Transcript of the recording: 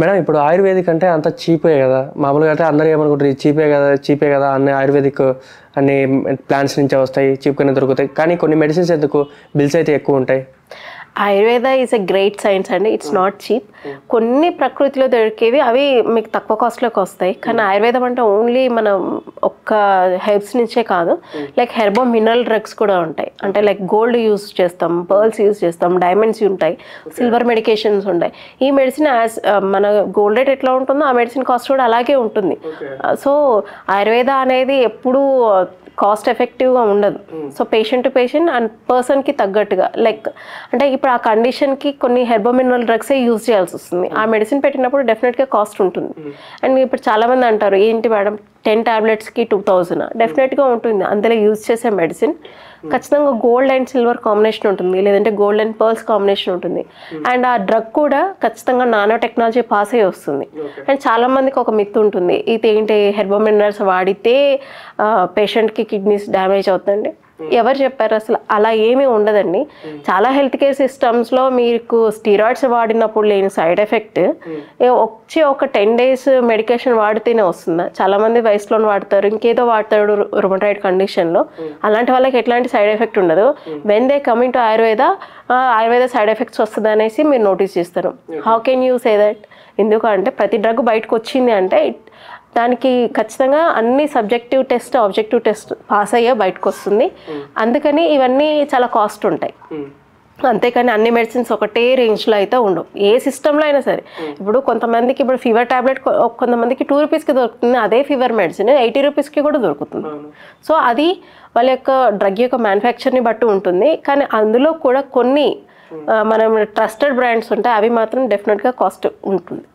Madam ఇప్పుడు ayurvedic అంటే అంత చీపే కదా, మామూలుగా అంటే అందరూ ఏమనుకుంటారు చీపే కదా అన్ని ఆయుర్వేదిక్ అన్ని ప్లాంట్స్ నుంచే వస్తాయి, చీప్గానే దొరుకుతాయి, కానీ కొన్ని మెడిసిన్స్ ఎందుకు బిల్స్ అయితే ఎక్కువ ఉంటాయి? Ayurveda is a great science అండి, ఇట్స్ నాట్ చీప్. కొన్ని ప్రకృతిలో దొరికేవి అవి మీకు తక్కువ కాస్ట్లోకి వస్తాయి, కానీ ఆయుర్వేదం అంటే ఓన్లీ మనం ఒక్క హెర్బ్స్ నుంచే కాదు, లైక్ హెర్బో మినరల్ డ్రగ్స్ కూడా ఉంటాయి. అంటే లైక్ గోల్డ్ యూస్ చేస్తాం, పర్ల్స్ యూస్ చేస్తాం, డైమండ్స్ ఉంటాయి, సిల్వర్ మెడికేషన్స్ ఉంటాయి. ఈ మెడిసిన్ యాజ్ మన గోల్డ్ రేట్ ఎట్లా ఉంటుందో ఆ మెడిసిన్ కాస్ట్ కూడా అలాగే ఉంటుంది. సో ఆయుర్వేద అనేది ఎప్పుడూ కాస్ట్ ఎఫెక్టివ్గా ఉండదు. So patient to patient and పర్సన్కి తగ్గట్టుగా, లైక్ అంటే ఇప్పుడు ఆ కండిషన్కి కొన్ని హెర్బోమినరల్ డ్రగ్సే యూజ్ చేయాల్సి వస్తుంది. ఆ మెడిసిన్ పెట్టినప్పుడు డెఫినెట్గా కాస్ట్ ఉంటుంది. అండ్ ఇప్పుడు చాలామంది అంటారు ఏంటి మేడం 10 టాబ్లెట్స్కి 2000, డెఫినెట్గా ఉంటుంది. అందులో యూజ్ చేసే మెడిసిన్ ఖచ్చితంగా గోల్డ్ అండ్ సిల్వర్ కాంబినేషన్ ఉంటుంది, లేదంటే గోల్డ్ అండ్ పర్ల్స్ కాంబినేషన్ ఉంటుంది. అండ్ ఆ డ్రగ్ కూడా ఖచ్చితంగా నానో టెక్నాలజీ పాస్ అయ్యి వస్తుంది. అండ్ చాలామందికి ఒక మిత్ ఉంటుంది, ఇది ఏంటి హెర్బోమినరల్స్ వాడితే పేషెంట్కి కిడ్నీస్ డ్యామేజ్ అవుతుందండి. ఎవరు చెప్పారు? అసలు అలా ఏమీ ఉండదండి. చాలా హెల్త్ కేర్ సిస్టమ్స్లో మీకు స్టీరాయిడ్స్ వాడినప్పుడు లేని సైడ్ ఎఫెక్ట్ వచ్చి ఒక 10 days మెడికేషన్ వాడితేనే వస్తుందా? చాలామంది వయసులో వాడతారు, ఇంకేదో వాడతాడు రుమటాయిడ్ కండిషన్లో, అలాంటి వాళ్ళకి ఎట్లాంటి సైడ్ ఎఫెక్ట్ ఉండదు. When they coming to Ayurveda side effects వస్తుంది అనేసి మీరు నోటీస్ చేస్తారు. How can you say that? ఎందుకంటే ప్రతి డ్రగ్ బయటకు వచ్చింది అంటే దానికి ఖచ్చితంగా అన్ని subjective test objective test pass అయ్యే బయటకు వస్తుంది. అందుకని ఇవన్నీ చాలా కాస్ట్ ఉంటాయి. అంతేకాని అన్ని మెడిసిన్స్ ఒకటే రేంజ్లో అయితే ఉండవు, ఏ సిస్టంలో అయినా సరే. ఇప్పుడు కొంతమందికి ఇప్పుడు ఫీవర్ ట్యాబ్లెట్ కొంతమందికి 2 రూపీస్కి దొరుకుతుంది, అదే ఫీవర్ మెడిసిన్ 80 రూపీస్కి కూడా దొరుకుతుంది. సో అది వాళ్ళ యొక్క డ్రగ్ యొక్క మ్యానుఫ్యాక్చర్ని బట్టి ఉంటుంది. కానీ అందులో కూడా కొన్ని మనం ట్రస్టెడ్ బ్రాండ్స్ ఉంటాయి, అవి మాత్రం డెఫినెట్గా కాస్ట్ ఉంటుంది.